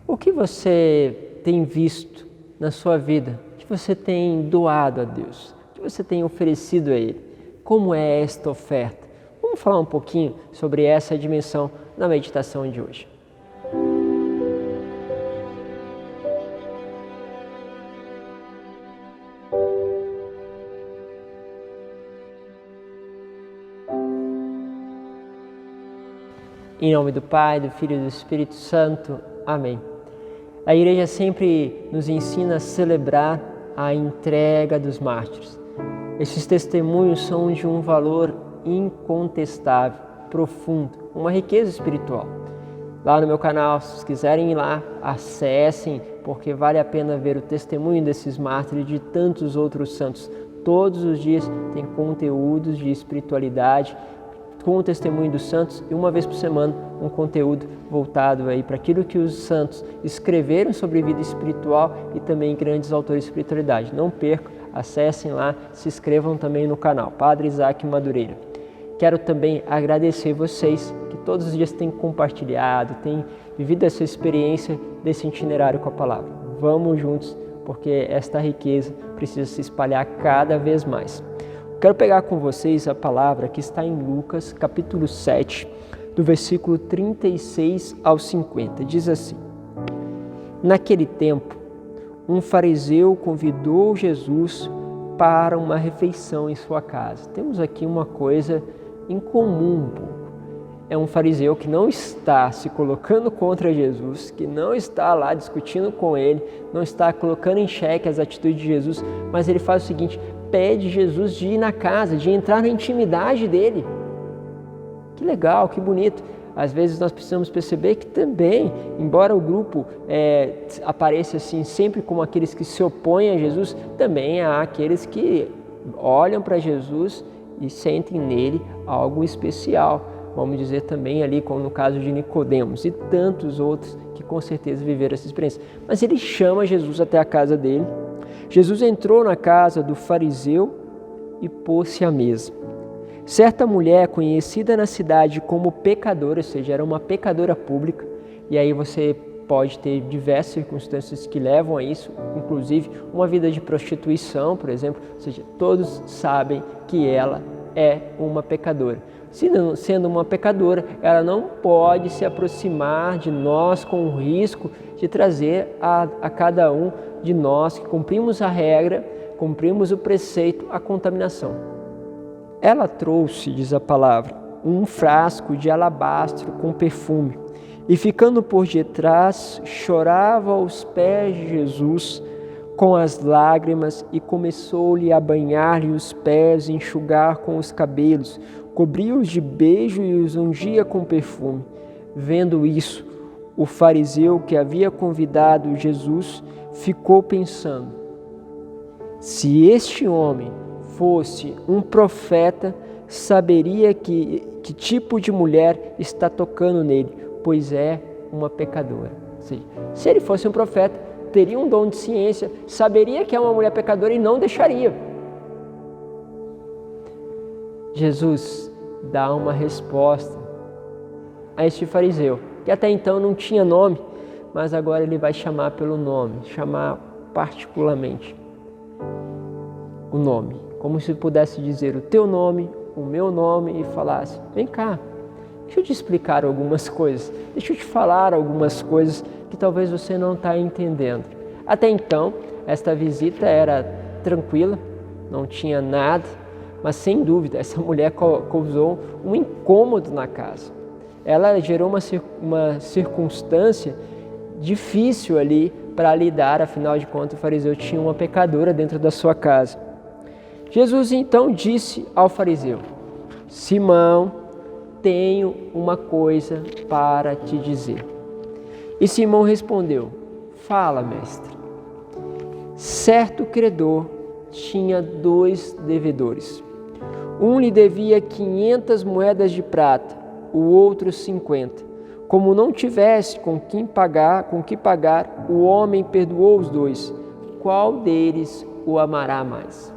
O que você tem visto na sua vida? O que você tem doado a Deus? O que você tem oferecido a Ele? Como é esta oferta? Vamos falar um pouquinho sobre essa dimensão na meditação de hoje. Em nome do Pai, do Filho e do Espírito Santo. Amém. A Igreja sempre nos ensina a celebrar a entrega dos mártires. Esses testemunhos são de um valor incontestável, profundo, uma riqueza espiritual. Lá no meu canal, se vocês quiserem ir lá, acessem, porque vale a pena ver o testemunho desses mártires e de tantos outros santos. Todos os dias tem conteúdos de espiritualidade, com o testemunho dos santos, e uma vez por semana um conteúdo voltado aí para aquilo que os santos escreveram sobre vida espiritual e também grandes autores de espiritualidade. Não percam, acessem lá, se inscrevam também no canal Padre Isaac Madureira. Quero também agradecer vocês que todos os dias têm compartilhado, têm vivido essa experiência desse itinerário com a palavra. Vamos juntos, porque esta riqueza precisa se espalhar cada vez mais. Quero pegar com vocês a palavra que está em Lucas, capítulo 7, do versículo 36 ao 50. Diz assim: Naquele tempo, um fariseu convidou Jesus para uma refeição em sua casa. Temos aqui uma coisa em comum um pouco. É um fariseu que não está se colocando contra Jesus, que não está lá discutindo com ele, não está colocando em xeque as atitudes de Jesus, mas ele faz o seguinte: pede Jesus de ir na casa, de entrar na intimidade dele. Que legal, que bonito. Às vezes nós precisamos perceber que também, embora o grupo apareça assim sempre como aqueles que se opõem a Jesus, também há aqueles que olham para Jesus e sentem nele algo especial. Vamos dizer também ali, como no caso de Nicodemos e tantos outros que com certeza viveram essa experiência. Mas ele chama Jesus até a casa dele. Jesus entrou na casa do fariseu e pôs-se à mesa. Certa mulher, conhecida na cidade como pecadora, ou seja, era uma pecadora pública, e aí você pode ter diversas circunstâncias que levam a isso, inclusive uma vida de prostituição, por exemplo, ou seja, todos sabem que ela é uma pecadora. Sendo uma pecadora, ela não pode se aproximar de nós com o risco de trazer a cada um de nós que cumprimos a regra, cumprimos o preceito, a contaminação. Ela trouxe, diz a palavra, um frasco de alabastro com perfume e, ficando por detrás, chorava aos pés de Jesus com as lágrimas e começou-lhe a banhar-lhe os pés, enxugar com os cabelos, cobria-os de beijo e os ungia com perfume. Vendo isso, o fariseu que havia convidado Jesus ficou pensando: se este homem fosse um profeta, saberia que tipo de mulher está tocando nele, pois é uma pecadora. Ou seja, se ele fosse um profeta, teria um dom de ciência, saberia que é uma mulher pecadora e não deixaria. Jesus dá uma resposta a este fariseu, que até então não tinha nome, mas agora ele vai chamar pelo nome, chamar particularmente o nome, como se pudesse dizer o teu nome, o meu nome, e falasse: vem cá, deixa eu te explicar algumas coisas, deixa eu te falar algumas coisas que talvez você não está entendendo. Até então, esta visita era tranquila, não tinha nada, mas sem dúvida, essa mulher causou um incômodo na casa. Ela gerou uma circunstância difícil ali para lidar, afinal de contas o fariseu tinha uma pecadora dentro da sua casa. Jesus então disse ao fariseu: Simão, tenho uma coisa para te dizer. E Simão respondeu: fala, mestre. Certo credor tinha 2 devedores. Um lhe devia 500 moedas de prata, o outro 50. Como não tivesse com que pagar, o homem perdoou os 2. Qual deles o amará mais?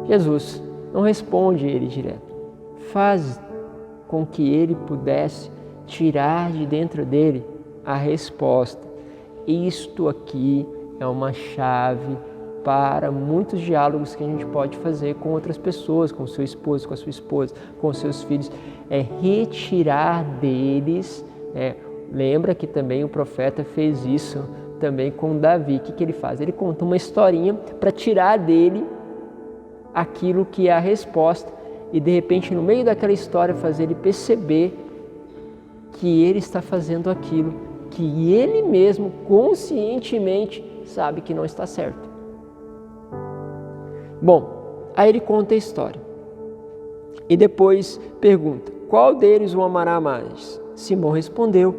Jesus não responde ele direto. Faz com que ele pudesse tirar de dentro dele a resposta. Isto aqui é uma chave para muitos diálogos que a gente pode fazer com outras pessoas, com o seu esposo, com a sua esposa, com os seus filhos. É retirar deles. Lembra que também o profeta fez isso também com Davi. O que ele faz? Ele conta uma historinha para tirar dele aquilo que é a resposta e de repente no meio daquela história fazer ele perceber que ele está fazendo aquilo que ele mesmo conscientemente sabe que não está certo. Bom, aí ele conta a história e depois pergunta: qual deles o amará mais? Simão respondeu: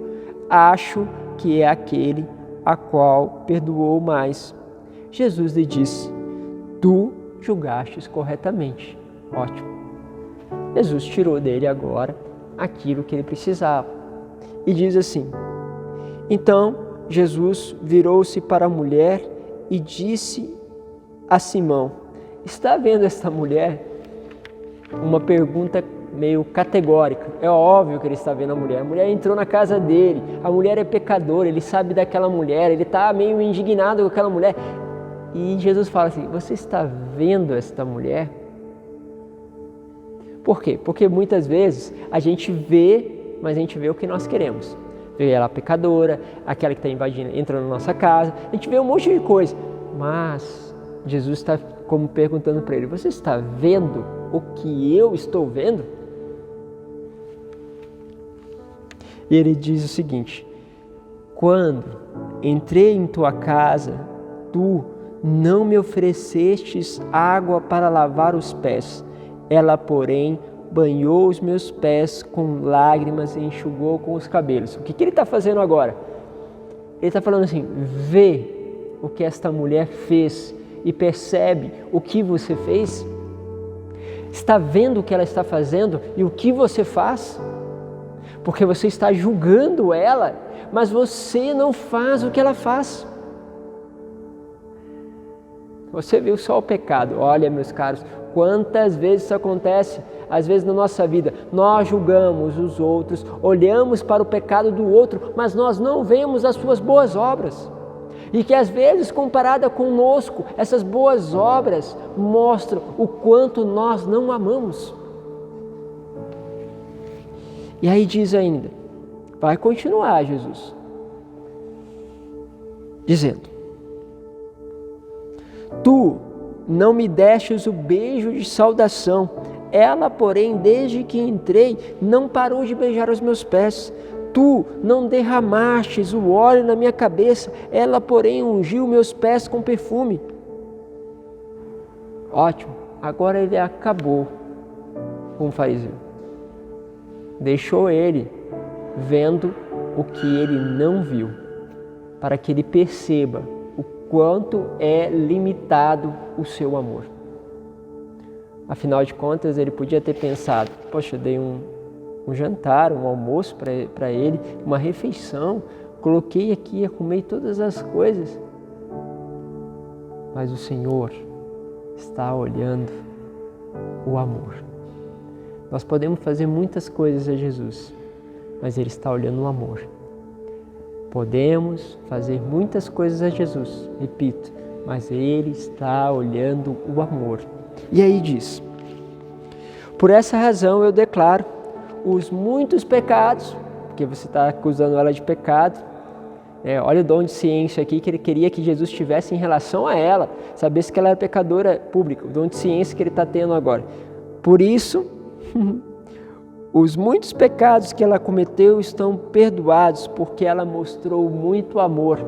acho que é aquele a qual perdoou mais. Jesus lhe disse: tu julgastes corretamente. Ótimo. Jesus tirou dele agora aquilo que ele precisava e diz assim: então Jesus virou-se para a mulher e disse a Simão: está vendo esta mulher? Uma pergunta meio categórica. É óbvio que ele está vendo a mulher entrou na casa dele, a mulher é pecadora, ele sabe daquela mulher, ele está meio indignado com aquela mulher. E Jesus fala assim: você está vendo esta mulher? Por quê? Porque muitas vezes a gente vê, mas a gente vê o que nós queremos. Vê ela pecadora, aquela que está invadindo, entrando na nossa casa, a gente vê um monte de coisa. Mas Jesus está como perguntando para ele: você está vendo o que eu estou vendo? E ele diz o seguinte: quando entrei em tua casa, tu não me oferecestes água para lavar os pés. Ela, porém, banhou os meus pés com lágrimas e enxugou com os cabelos. O que ele está fazendo agora? Ele está falando assim: vê o que esta mulher fez e percebe o que você fez? Está vendo o que ela está fazendo e o que você faz? Porque você está julgando ela, mas você não faz o que ela faz. Você viu só o pecado. Olha, meus caros, quantas vezes isso acontece? Às vezes na nossa vida, nós julgamos os outros, olhamos para o pecado do outro, mas nós não vemos as suas boas obras. E que às vezes, comparada conosco, essas boas obras mostram o quanto nós não amamos. E aí diz ainda, vai continuar Jesus, dizendo: tu não me destes o beijo de saudação. Ela, porém, desde que entrei, não parou de beijar os meus pés. Tu não derramastes o óleo na minha cabeça. Ela, porém, ungiu meus pés com perfume. Ótimo. Agora ele acabou com o fariseu. Deixou ele vendo o que ele não viu, para que ele perceba o quanto é limitado o seu amor. Afinal de contas, ele podia ter pensado: poxa, eu dei um jantar, um almoço para ele, uma refeição, coloquei aqui, arrumei todas as coisas. Mas o Senhor está olhando o amor. Nós podemos fazer muitas coisas a Jesus, mas Ele está olhando o amor. Podemos fazer muitas coisas a Jesus, repito, mas Ele está olhando o amor. E aí diz: por essa razão eu declaro os muitos pecados, porque você está acusando ela de pecado. Olha o dom de ciência aqui que ele queria que Jesus tivesse em relação a ela, sabesse que ela era pecadora pública, o dom de ciência que ele está tendo agora. Por isso, os muitos pecados que ela cometeu estão perdoados, porque ela mostrou muito amor.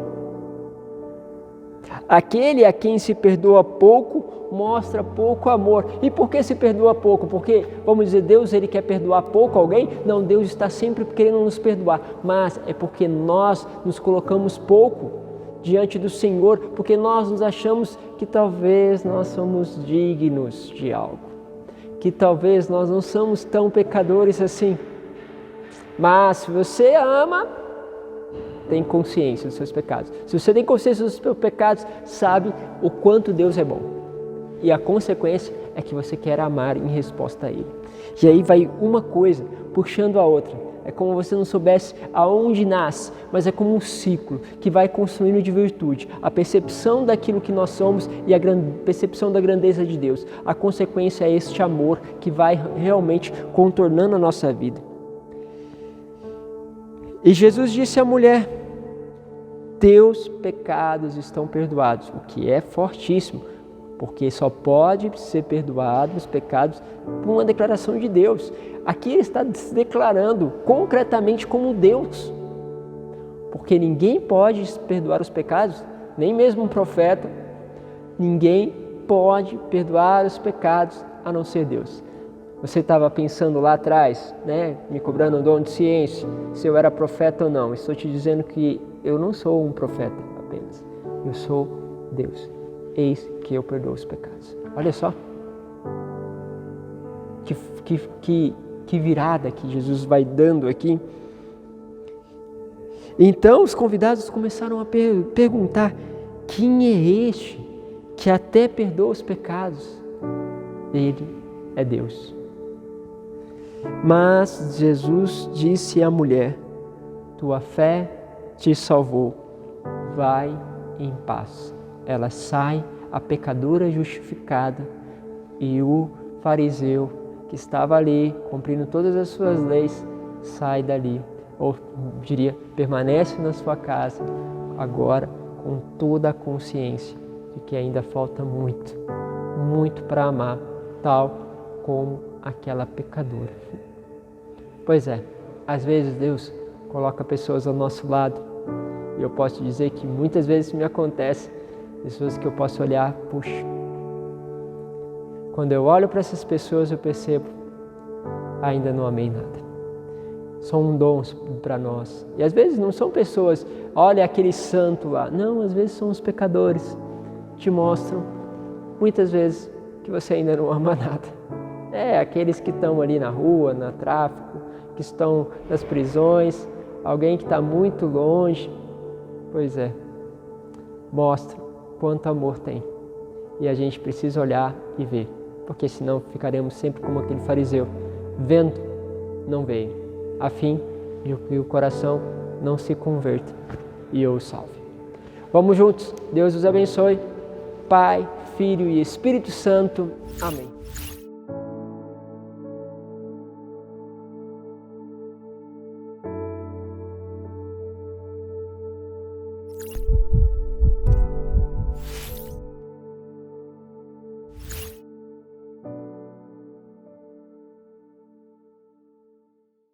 Aquele a quem se perdoa pouco, mostra pouco amor. E por que se perdoa pouco? Porque, vamos dizer, Deus ele quer perdoar pouco alguém? Não, Deus está sempre querendo nos perdoar. Mas é porque nós nos colocamos pouco diante do Senhor, porque nós nos achamos que talvez nós somos dignos de algo, que talvez nós não somos tão pecadores assim. Mas se você ama, tem consciência dos seus pecados. Se você tem consciência dos seus pecados, sabe o quanto Deus é bom. E a consequência é que você quer amar em resposta a Ele. E aí vai uma coisa puxando a outra. é como você não soubesse aonde nasce, mas é como um ciclo que vai construindo de virtude. A percepção daquilo que nós somos e a percepção da grandeza de Deus. A consequência é este amor que vai realmente contornando a nossa vida. E Jesus disse à mulher: teus pecados estão perdoados, o que é fortíssimo, porque só pode ser perdoado os pecados por uma declaração de Deus. Aqui ele está se declarando concretamente como Deus, porque ninguém pode perdoar os pecados, nem mesmo um profeta, ninguém pode perdoar os pecados a não ser Deus. Você estava pensando lá atrás, né, me cobrando um dom de ciência, se eu era profeta ou não. Estou te dizendo que eu não sou um profeta apenas, eu sou Deus. Eis que eu perdoo os pecados. Olha só. Que virada que Jesus vai dando aqui. Então os convidados começaram a perguntar: quem é este que até perdoa os pecados? Ele é Deus. Mas Jesus disse à mulher: tua fé te salvou. Vai em paz. Ela sai, a pecadora justificada, e o fariseu que estava ali, cumprindo todas as suas leis, sai dali, ou diria, permanece na sua casa, agora com toda a consciência de que ainda falta muito, muito para amar, tal como aquela pecadora. Pois é, às vezes Deus coloca pessoas ao nosso lado, e eu posso dizer que muitas vezes me acontece, pessoas que eu posso olhar, puxa, quando eu olho para essas pessoas eu percebo, ainda não amei nada. São dons para nós. E às vezes não são pessoas, olha aquele santo lá. Não, às vezes são os pecadores. Te mostram, muitas vezes, que você ainda não ama nada. É, aqueles que estão ali na rua, no tráfico, que estão nas prisões, alguém que está muito longe. Pois é, mostra quanto amor tem. E a gente precisa olhar e ver, porque senão ficaremos sempre como aquele fariseu, vendo, não veio, a fim de que o coração não se converta e eu o salve. Vamos juntos, Deus os abençoe, Pai, Filho e Espírito Santo. Amém.